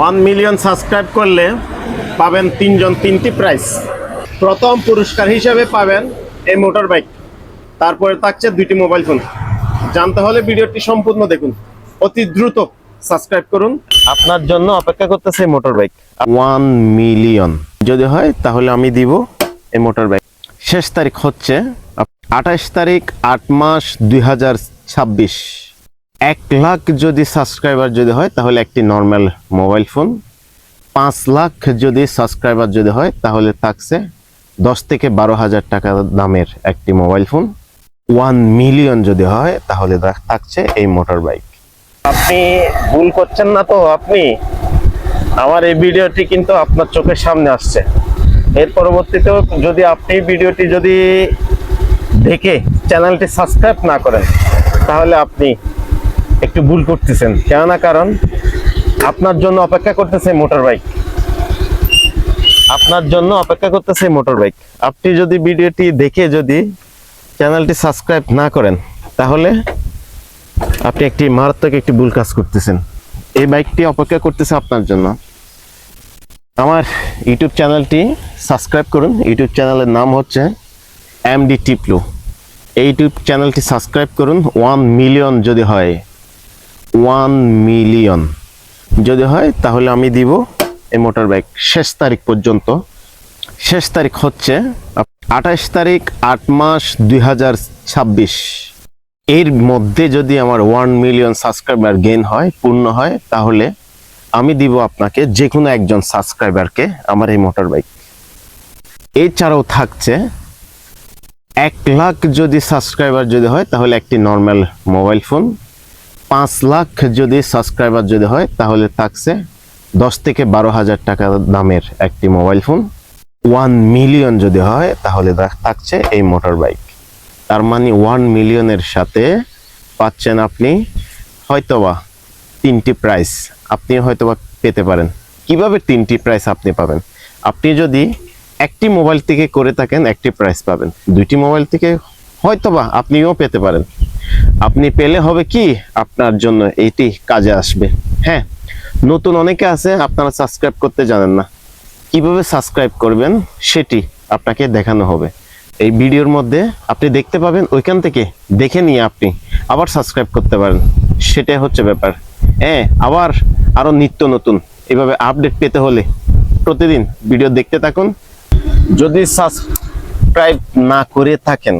1 million subscribe করলে পাবেন তিনজন তিনটি প্রাইজ। প্রথম পুরস্কার হিসেবে পাবেন এই মোটর বাইক, তারপরে থাকছে দুইটি মোবাইল ফোন। জানতে হলে ভিডিওটি সম্পূর্ণ দেখুন, অতি দ্রুত সাবস্ক্রাইব করুন। আপনার জন্য অপেক্ষা করতেছে মোটর বাইক। 1 মিলিয়ন যদি হয় তাহলে আমি দিব এই মোটর বাইক। শেষ তারিখ হচ্ছে 28 তারিখ 8 মাস 2026। 1 লাখ যদি সাবস্ক্রাইবার যদি হয় তাহলে একটি নর্মাল মোবাইল ফোন। 5 লাখ যদি সাবস্ক্রাইবার যদি হয় তাহলে থাকছে 10 থেকে 12,000 টাকা দামের একটি মোবাইল ফোন। 1 মিলিয়ন যদি হয় তাহলে থাকছে এই মোটর বাইক। আপনি ভুল করছেন না তো? আপনি আমার এই ভিডিওটি কিন্তু আপনার চোখের সামনে আসছে। এর পরবর্তীতেও যদি আপনি ভিডিওটি যদি দেখে চ্যানেলটি সাবস্ক্রাইব না করেন তাহলে আপনি একটু ভুল করতেছেন। কেননা কারণ আপনার জন্য অপেক্ষা করতেছে মোটর বাইক, আপনার জন্য অপেক্ষা করতেছে মোটর বাইক। আপনি যদি ভিডিওটি দেখে যদি চ্যানেলটি সাবস্ক্রাইব না করেন তাহলে আপনি একটি মারাত্মক একটি ভুল কাজ করতেছেন। এই বাইকটি অপেক্ষা করতেছে আপনার জন্য। আমার ইউটিউব চ্যানেলটি সাবস্ক্রাইব করুন। ইউটিউব চ্যানেলের নাম হচ্ছে এমডি টিপলু। এই ইউটিউব চ্যানেলটি সাবস্ক্রাইব করুন। 1 মিলিয়ন যদি হয়, 1 মিলিয়ন যদি হয় তাহলে আমি দিব এই মোটর বাইক। শেষ তারিখ পর্যন্ত, শেষ তারিখ হচ্ছে 28 তারিখ 8 মাস 2026। এর মধ্যে যদি আমার 1 মিলিয়ন সাবস্ক্রাইবার গেইন হয়, পূর্ণ হয়, তাহলে আমি দিব আপনাকে যে কোনো একজন সাবস্ক্রাইবারকে আমার এই মোটর বাইক। এছাড়াও থাকছে 1 লাখ যদি সাবস্ক্রাইবার যদি হয় তাহলে একটি নর্মাল মোবাইল ফোন। 5 লাখ যদি সাবস্ক্রাইবার যদি হয় তাহলে থাকছে 10 থেকে 12,000 টাকা দামের একটি মোবাইল ফোন। 1 মিলিয়ন যদি হয় তাহলে থাকছে এই মোটর বাইক। তার মানে 1 মিলিয়নের সাথে পাচ্ছেন আপনি হয়তোবা 3টি প্রাইজ আপনি হয়তোবা পেতে পারেন। কিভাবে 3টি প্রাইজ আপনি পাবেন? আপনি যদি একটি মোবাইল থেকে করে থাকেন একটি প্রাইজ পাবেন, 2টি মোবাইল থেকে হয়তোবা আপনিও পেতে পারেন। আপনি পেলে হবে কি, আপনার জন্য এইটি কাজে আসবে। হ্যাঁ, নতুন অনেকে আছে আপনারা সাবস্ক্রাইব করতে জানেন না, কিভাবে সাবস্ক্রাইব করবেন সেটি আপনাকে দেখানো হবে এই ভিডিওর মধ্যে। আপনি দেখতে পাবেন, ওইখান থেকে দেখে নিয়ে আপনি আবার সাবস্ক্রাইব করতে পারেন। সেটাই হচ্ছে ব্যাপার। হ্যাঁ, আবার আরো নিত্য নতুন এভাবে আপডেট পেতে হলে প্রতিদিন ভিডিও দেখতে থাকুন। যদি সাবস্ক্রাইব না করে থাকেন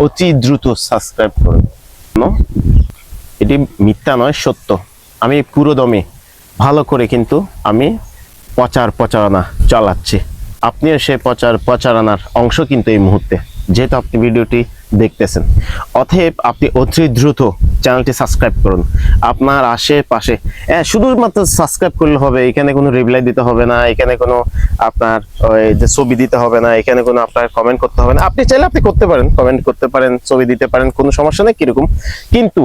অতি দ্রুত সাবস্ক্রাইব করুন। এটি মিথ্যা নয়, সত্য। আমি পুরো দমে ভালো করে কিন্তু আমি প্রচারণা চালাচ্ছি। আপনিও সেই প্রচারণার অংশ কিন্তু এই মুহূর্তে, যেহেতু আপনি ভিডিওটি দেখতেছেন। অতএব আপনি অতি দ্রুত চ্যানেলটি সাবস্ক্রাইব করুন। আপনার আশেপাশে শুধুমাত্র সাবস্ক্রাইব করলে হবে, এখানে কোনো রিপ্লাই দিতে হবে না, এখানে কোনো আপনার ওই যে ছবি দিতে হবে না, এখানে কোনো আপনার কমেন্ট করতে হবে না। আপনি চাইলে আপনি করতে পারেন, কমেন্ট করতে পারেন, ছবি দিতে পারেন, কোনো সমস্যা নেই কিরকম। কিন্তু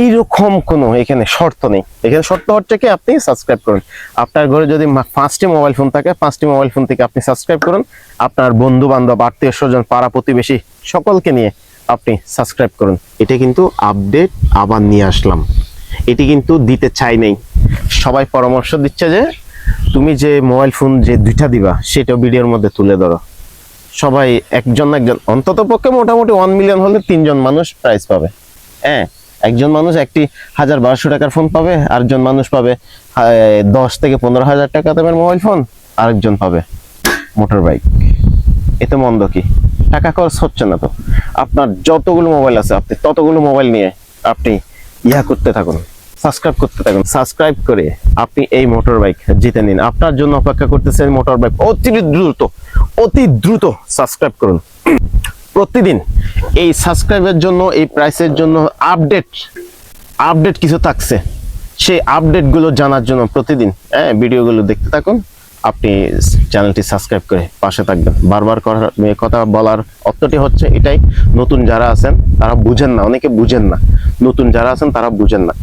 এইরকম কোনো এখানে শর্ত নেই। এখানে শর্ত হচ্ছে কি, আপনি সাবস্ক্রাইব করুন। আপনার ঘরে যদি 5টি মোবাইল ফোন থাকে, 5টি মোবাইল ফোন থেকে আপনি সাবস্ক্রাইব করুন। আপনার বন্ধু বান্ধব, আত্মীয় স্বজন, পাড়া প্রতিবেশী সকলকে নিয়ে আপনি সাবস্ক্রাইব করুন। এটা কিন্তু আপডেট আবার নিয়ে আসলাম, এটি কিন্তু দিতে চাই নাই। সবাই পরামর্শ দিচ্ছে যে তুমি যে মোবাইল ফোন যে 2টা দিবা সেটা ভিডিওর মধ্যে তুলে ধরো। সবাই একজন অন্তত পক্ষে মোটামুটি 1 মিলিয়ন হলে 3জন মানুষ প্রাইজ পাবে। হ্যাঁ, একজন মানুষ একটি 1,200 টাকার ফোন পাবে, আরেকজন মানুষ পাবে 10 থেকে 15,000 টাকা দামের মোবাইল ফোন, আরেকজন পাবে মোটর বাইক। এতে মন্দ কি? টাকা খরচ হচ্ছে না তো। আপনার যতগুলো মোবাইল আছে আপনি ততগুলো মোবাইল নিয়ে আপনি করতে থাকুন, সাবস্ক্রাইব করতে থাকুন। সাবস্ক্রাইব করে আপনি এই মোটর বাইক জিতে নিন। আপনার জন্য অপেক্ষা করতেছে মোটর বাইক। অতি দ্রুত সাবস্ক্রাইব করুন। প্রতিদিন এই সাবস্ক্রাইবের জন্য, এই প্রাইসের জন্য আপডেট কিছু থাকছে। সেই আপডেটগুলো জানার জন্য প্রতিদিন ভিডিওগুলো দেখতে থাকুন। আপনি চ্যানেলটি সাবস্ক্রাইব করে পাশে থাকবেন। বারবার কথা বলার অর্থটি হচ্ছে এটাই, নতুন যারা আছেন তারা বুঝেন না, অনেকে বুঝেন না। নতুন যারা আছেন তারা বুঝেন না।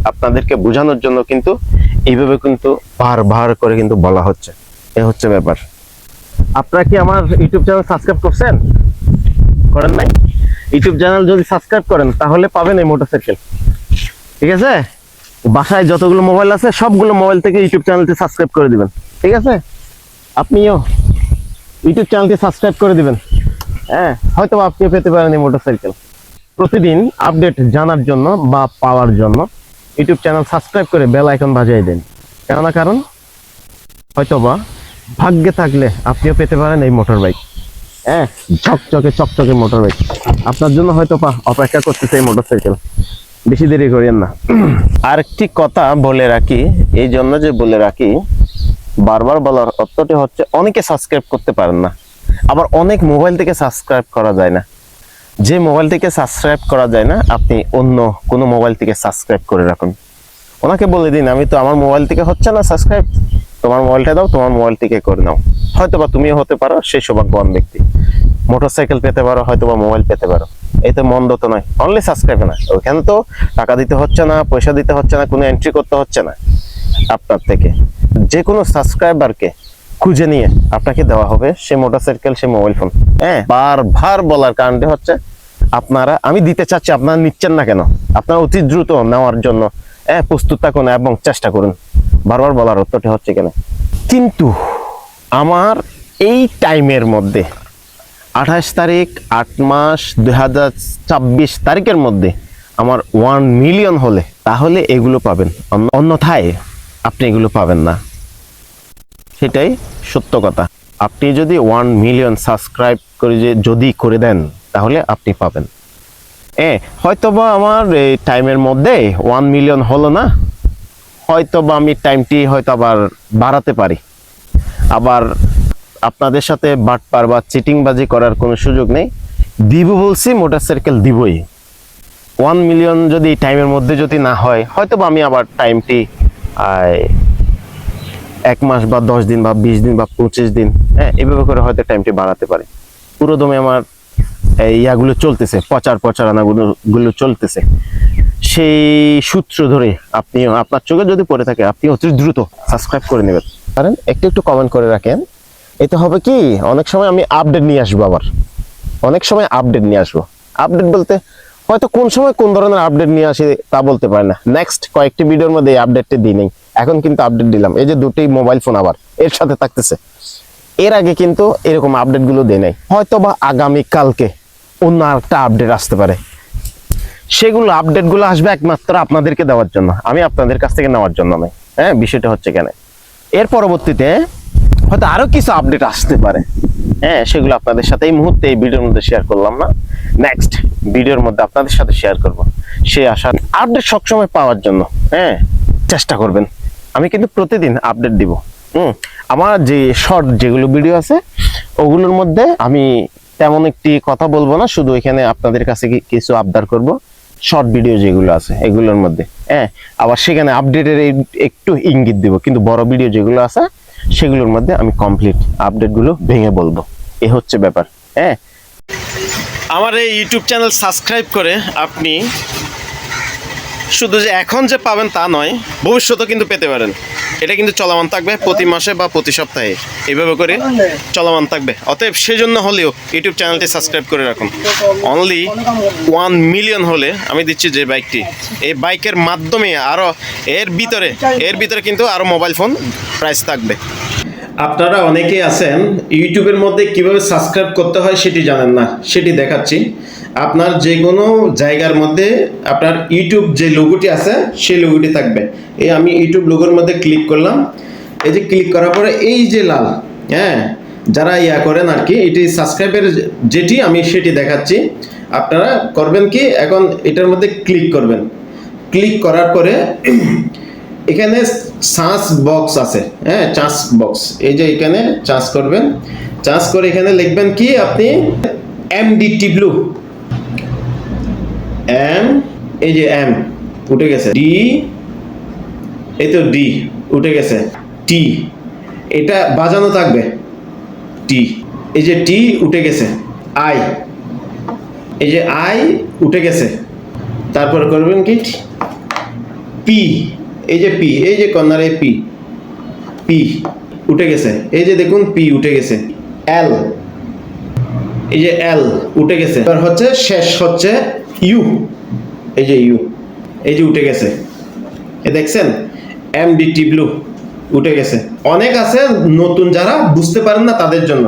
আপনাদেরকে বোঝানোর জন্য কিন্তু এইভাবে কিন্তু বারবার করে কিন্তু বলা হচ্ছে। এ হচ্ছে ব্যাপার। আপনারা কি আমার ইউটিউব চ্যানেল সাবস্ক্রাইব করছেন? করেন নাই? ইউটিউব চ্যানেল যদি সাবস্ক্রাইব করেন তাহলে পাবেন এই মোটরসাইকেল। ঠিক আছে? বাসায় যতগুলো মোবাইল আছে সবগুলো মোবাইল থেকে ইউটিউব চ্যানেলটি সাবস্ক্রাইব করে দিবেন, ঠিক আছে? আপনিও ইউটিউব চ্যানেলটি সাবস্ক্রাইব করে দিবেন। হ্যাঁ, হয়তো আপনিও পেতে পারেন এই মোটরসাইকেল। প্রতিদিন আপডেট জানার জন্য বা পাওয়ার জন্য ইউটিউব চ্যানেল সাবস্ক্রাইব করে বেল আইকন বাজিয়ে দিন। কারণ হয়তোবা ভাগ্যে থাকলে আপনিও পেতে পারেন এই মোটর বাইক। হ্যাঁ, চকচকে মোটর বাইক আপনার জন্য হয়তো অপেক্ষা করতেছে এই মোটরসাইকেল। বেশি দেরি করিয়েন না। আরেকটি কথা বলে রাখি, এই জন্য যে বলে রাখি, বারবার বলার অর্থটি হচ্ছে অনেকে সাবস্ক্রাইব করতে পারেন না, আবার অনেক মোবাইল থেকে সাবস্ক্রাইব করা যায় না। যে মোবাইল থেকে সাবস্ক্রাইব করা যায় না, আপনি অন্য কোনো মোবাইল থেকে সাবস্ক্রাইব করে রাখুন। ওনাকে বলে দিন, আমি তো আমার মোবাইল থেকে হচ্ছে না সাবস্ক্রাইব, তোমার মোবাইলটা দাও, তোমার মোবাইল থেকে করে নাও। হয়তোবা তুমিও হতে পারো সেই সৌভাগ্যবান ব্যক্তি, মোটরসাইকেল পেতে পারো, হয়তোবা মোবাইল পেতে পারো। এতে মন্দ তো নয়, অনলি সাবস্ক্রাইব না। ওখানে তো টাকা দিতে হচ্ছে না, পয়সা দিতে হচ্ছে না, কোনো এন্ট্রি করতে হচ্ছে না। আপনার থেকে যে কোনো সাবস্ক্রাইবারকে খুঁজে নিয়ে আপনাকে দেওয়া হবে সে মোটরসাইকেল, সে মোবাইল ফোন। হ্যাঁ, বারবার বলার কারণটি হচ্ছে আপনারা, আমি দিতে চাচ্ছি, আপনারা নিচ্ছেন না কেন? আপনারা অতি দ্রুত নেওয়ার জন্য প্রস্তুত থাকুন এবং চেষ্টা করুন। বারবার বলার অর্থটি হচ্ছে কেন, কিন্তু আমার এই টাইমের মধ্যে 28 তারিখ 8 মাস 2024 তারিখের মধ্যে আমার 1 মিলিয়ন হলে তাহলে এগুলো পাবেন, অন্যথায় আপনি এগুলো পাবেন না। সেটাই সত্য কথা। আপনি যদি 1 মিলিয়ন সাবস্ক্রাইব করে যদি করে দেন তাহলে আপনি পাবেন। হয়তোবা আমার এই টাইমের মধ্যে 1 মিলিয়ন হলো না, হয়তোবা আমি টাইমটি হয়তো আবার বাড়াতে পারি। আবার আপনাদের সাথে বাটপার বা চিটিংবাজি করার কোনো সুযোগ নেই। দিব বলছি, মোটরসাইকেল দিবই। 1 মিলিয়ন যদি টাইমের মধ্যে যদি না হয়, হয়তোবা আমি আবার টাইমটি 1 মাস বা 10 দিন বা 20 দিন বা 25 দিন, এভাবে করে হয়তো টাইমটি বাড়াতে পারে। পুরো দমে আমার ইয়াগুলো চলতেছে, প্রচারণাগুলো চলতেছে। সেই সূত্র ধরে আপনিও, আপনার চোখে যদি পড়ে থাকে, আপনি অতি দ্রুত সাবস্ক্রাইব করে নেবেন। কারণ একটু কমেন্ট করে রাখেন। এতে হবে কি, অনেক সময় আমি আপডেট নিয়ে আসবো, আবার অনেক সময় আপডেট নিয়ে আসবো। আপডেট বলতে হয়তো কোন সময় কোন ধরনের আপডেট নিয়ে আসে তা বলতে পারি না। নেক্সট কয়েকটি ভিডিওর মধ্যে এই আপডেটটি দিই নেই, এখন কিন্তু আপডেট দিলাম। এই যে দুটি মোবাইল ফোন আবার এর সাথে থাকতেছে, এর আগে কিন্তু এরকম আপডেট গুলো দেয় নাই। হয়তো বা আগামী কালকে অন্য একটা আপডেট আসতে পারে, সেগুলো আপডেট গুলো আসবে একমাত্র আপনাদেরকে দেওয়ার জন্য, আমি আপনাদের কাছ থেকে নেওয়ার জন্য নয়। বিষয়টা হচ্ছে কেন, এর পরবর্তীতে হয়তো আরো কিছু আপডেট আসতে পারে। সেগুলো আপনাদের সাথে এই মুহূর্তে এই ভিডিওর মধ্যে শেয়ার করলাম না, নেক্সট ভিডিওর মধ্যে আপনাদের সাথে শেয়ার করব। সেই আশা, আপডেট সবসময় পাওয়ার জন্য চেষ্টা করবেন। আমি কিন্তু প্রতিদিন আপডেট দিব। আমার যে শর্ট যেগুলো ভিডিও আছে ওগুলোর মধ্যে আমি তেমন একটি কথা বলবো না, শুধু এখানে আপনাদের কাছে কিছু আবদার করব। শর্ট ভিডিও যেগুলো আছে এগুলোর মধ্যে আবার সেখানে আপডেটের একটু ইঙ্গিত দিব, কিন্তু বড় ভিডিও যেগুলো আছে সেগুলোর মধ্যে আমি কমপ্লিট আপডেট গুলো ভেঙে বলবো। এ হচ্ছে ব্যাপার। আমার এই ইউটিউব চ্যানেল সাবস্ক্রাইব করে আপনি শুধু যে এখন যে পাবেন তা নয়, ভবিষ্যতেও কিন্তু পেতে পারেন। এটা কিন্তু চলমান থাকবে প্রতি মাসে বা প্রতি সপ্তাহে, এইভাবে করে চলমান থাকবে। অতএব সেজন্য হলেও ইউটিউব চ্যানেলটি সাবস্ক্রাইব করে রাখুন। অনলি 1 মিলিয়ন হলে আমি দিচ্ছি যে বাইকটি, এই বাইকের মাধ্যমে আরও এর ভিতরে কিন্তু আরও মোবাইল ফোন প্রাইস থাকবে। আপনারা অনেকেই আছেন ইউটিউবের মধ্যে কিভাবে সাবস্ক্রাইব করতে হয় সেটি জানেন না, সেটি দেখাচ্ছি। আপনার যে কোনো জায়গার মধ্যে আপনার ইউটিউব যে লোগোটি আছে সেই লোগোটি থাকবে। এই আমি ইউটিউব লোগোর মধ্যে ক্লিক করলাম। এই যে ক্লিক করার পরে এই যে লাল, যারা ইয়া করেন আর কি, এটি সাবস্ক্রাইবের যেটি আমি সেটি দেখাচ্ছি। আপনারা করবেন কি, এখন এটার মধ্যে ক্লিক করবেন। ক্লিক করার পরে এখানে সার্চ বক্স আছে, সার্চ বক্স, এই যে এখানে সার্চ করবেন। সার্চ করে এখানে লিখবেন কি, আপনি MDT ব্লু, এই যে এম উঠে গেছে, ডি, এই তো ডি উঠে গেছে, টি এটা বাজানো থাকবে, টি, এই যে টি উঠে গেছে, আই, এই যে আই উঠে গেছে। তারপর করবেন কি, পি, এই যে পি, এই যে কর্নারে পি, পি উঠে গেছে, এই যে দেখুন পি উঠে গেছে। এল, এই যে এল উঠে গেছে। এবার হচ্ছে শেষ হচ্ছে ইউ, এই যে ইউ, এই যে উঠে গেছে। এ দেখছেন এমডিটি ব্লু উঠে গেছে। অনেক আছে নতুন যারা বুঝতে পারেন না তাদের জন্য।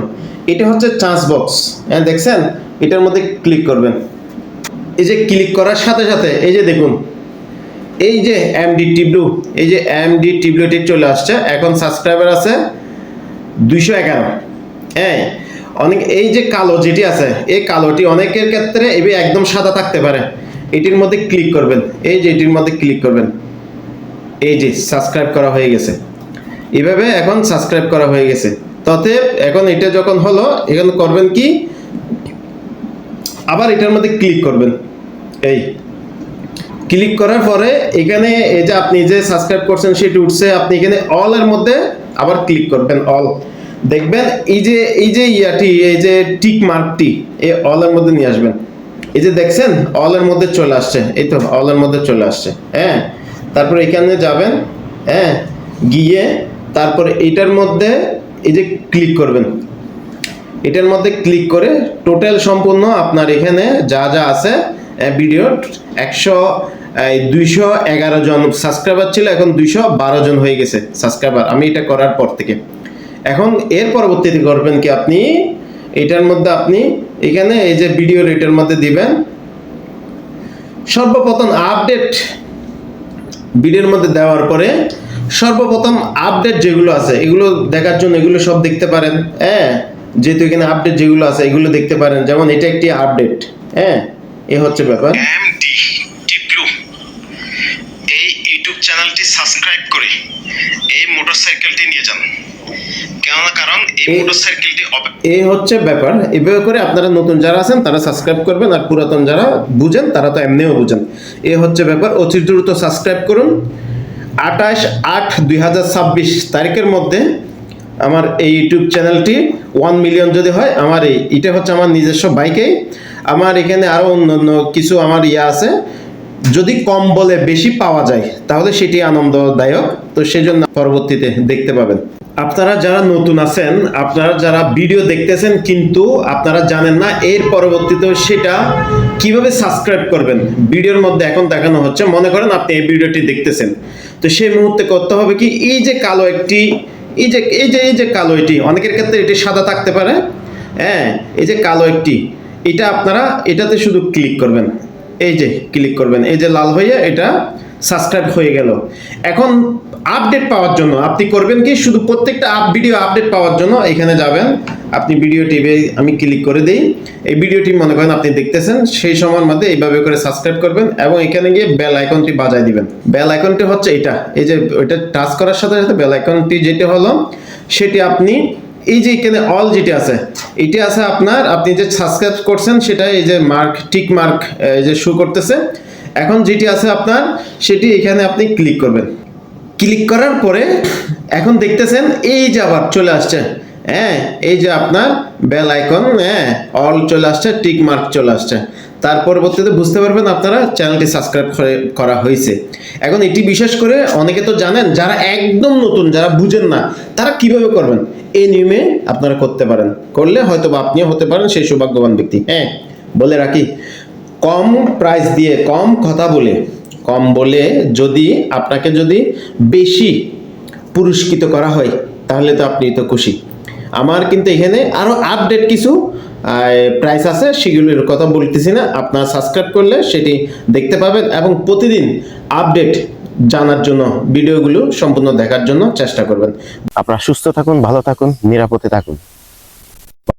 এটা হচ্ছে চান্স বক্স, হ্যাঁ দেখছেন, এটার মধ্যে ক্লিক করবেন। এই যে ক্লিক করার সাথে সাথে এই যে দেখুন, এই যে এমডিটি ব্লু, এই যে এমডিটি ব্লুটি চলে আসছে। এখন সাবস্ক্রাইবার আছে 211। হ্যাঁ, অনেক এই যে কালো যেটি আছে, এই কালোটি অনেকের ক্ষেত্রে এবার একদম সাদা থাকতে পারে। এটির মধ্যে ক্লিক করবেন, এই যে এটির মধ্যে ক্লিক করবেন, এই যে সাবস্ক্রাইব করা হয়ে গেছে। এইভাবে এখন সাবস্ক্রাইব করা হয়ে গেছে। তবে এখন এটা যখন হলো, এখানে করবেন কি, আবার এটার মধ্যে ক্লিক করবেন। এই ক্লিক করার পরে এখানে এই যে আপনি যে সাবস্ক্রাইব করছেন সেটি উঠছে, আপনি এখানে অল এর মধ্যে আবার ক্লিক করবেন। অল দেখবেন এই যে ইয়াটি, এই যে টিক মার্কটি, এই অল এর মধ্যে নিয়ে আসবেন। এই যে দেখছেন অল এর মধ্যে চলে আসছে, এই তো অল এর মধ্যে চলে আসছে। হ্যাঁ, তারপর এখানে যাবেন, হ্যাঁ, গিয়ে তারপরে এটার মধ্যে এই যে ক্লিক করবেন। এটার মধ্যে ক্লিক করে টোটাল সম্পূর্ণ আপনার এখানে যা যা আছে ভিডিও 211 জন সাবস্ক্রাইবার ছিল, এখন 212 জন হয়ে গেছে সাবস্ক্রাইবার আমি এটা করার পর থেকে। এখন এর পরবর্তীতে করবেন কি, আপনি এটার মধ্যে আপনি এখানে এই যে ভিডিও এটার মধ্যে দিবেন। সর্বপ্রথম আপডেট ভিডিওর মধ্যে দেওয়ার পরে সর্বপ্রথম আপডেট যেগুলো আছে এগুলো দেখার জন্য এগুলো সব দেখতে পারেন। হ্যাঁ, যেহেতু এখানে আপডেট যেগুলো আছে এগুলো দেখতে পারেন, যেমন এটা একটি আপডেট। হ্যাঁ, এ হচ্ছে ব্যাপার। এমডিটি ব্লু এই ইউটিউব চ্যানেলটি সাবস্ক্রাইব করে এই মোটরসাইকেলটি নিয়ে যান, কারণ এই মোটরসাইকেলটি এই হচ্ছে ব্যাপার। এভাবে করে আপনারা নতুন যারা আছেন তারা সাবস্ক্রাইব করবেন, আর পুরাতন যারা বুঝেন তারা তো এমনিও বুঝেন। এই হচ্ছে ব্যাপার। অতি দ্রুত সাবস্ক্রাইব করুন। 28/8/2026 তারিখের মধ্যে আমার এই ইউটিউব চ্যানেলটি 1 মিলিয়ন যদি হয়, আমার এটা হচ্ছে আমার নিজস্ব বাইকে। আমার এখানে আরো অন্য কিছু আমার ইয়া আছে, যদি কম বলে বেশি পাওয়া যায় তাহলে সেটি আনন্দদায়ক, তো সেজন্য পরবর্তীতে দেখতে পাবেন। আপনারা যারা নতুন আছেন, আপনারা যারা ভিডিও দেখতেছেন কিন্তু আপনারা জানেন না এর পরবর্তীতে সেটা কিভাবে সাবস্ক্রাইব করবেন, ভিডিওর মধ্যে এখন দেখানো হচ্ছে। মনে করেন আপনি এই ভিডিওটি দেখতেছেন, তো সেই মুহূর্তে করতে হবে কি, এই যে কালো একটি, এই যে কালো এটি, অনেকের ক্ষেত্রে এটি সাদা থাকতে পারে। হ্যাঁ, এই যে কালো একটি, এটা আপনারা এটাতে শুধু ক্লিক করবেন। এই যে ক্লিক করবেন, এই যে লাল হয়ে এটা সাবস্ক্রাইব হয়ে গেল। এখন আপডেট পাওয়ার জন্য আপনি করবেন কি, শুধু প্রত্যেকটা ভিডিও আপডেট পাওয়ার জন্য এখানে যাবেন। আপনি ভিডিওটি আমি ক্লিক করে দেই, এই ভিডিওটি মনে করেন আপনি দেখতেছেন, সেই সময়ের মধ্যে এইভাবে করে সাবস্ক্রাইব করবেন এবং এখানে গিয়ে বেল আইকনটি বাজায় দিবেন। বেল আইকনটি হচ্ছে এটা, এই যে ওইটা টাচ করার সাথে সাথে বেল আইকনটি যেটা হলো সেটি আপনি এই যে এখানে অল যেটা আছে, এটা আছে আপনার, আপনি যে সাবস্ক্রাইব করছেন সেটা এই যে মার্ক, টিক মার্ক এই যে শো করতেছে। এখন যেটি আছে আপনার সেটি এখানে আপনি ক্লিক করবেন। ক্লিক করার পরে এখন দেখতেছেন এই যে আবার চলে আসছে, হ্যাঁ, এই যে আপনার বেল আইকন, হ্যাঁ, অল চলে আসছে, টিক মার্ক চলে আসছে। তার পরবর্তীতে বুঝতে পারবেন আপনারা চ্যানেলটি সাবস্ক্রাইব করা হয়েছে। এখন এটি বিশেষ করে অনেকে তো জানেন, যারা একদম নতুন, যারা বুঝেন না, তারা কিভাবে করবেন এই নিয়মে আপনারা করতে পারেন। করলে হয়তো বা আপনিও হতে পারেন সেই সৌভাগ্যবান ব্যক্তি। হ্যাঁ, বলে রাখি, কম প্রাইস দিয়ে কম কথা বলে, কম বলে যদি আপনাকে যদি বেশি পুরস্কৃত করা হয় তাহলে তো আপনি তো খুশি। আমার কিন্তু এখানে আরো আপডেট কিছু প্রাইস আছে, সেগুলোর কথা বলতেছি না। আপনারা সাবস্ক্রাইব করলে সেটি দেখতে পাবেন এবং প্রতিদিন আপডেট জানার জন্য ভিডিওগুলো সম্পূর্ণ দেখার জন্য চেষ্টা করবেন। আপনারা সুস্থ থাকুন, ভালো থাকুন, নিরাপদে থাকুন।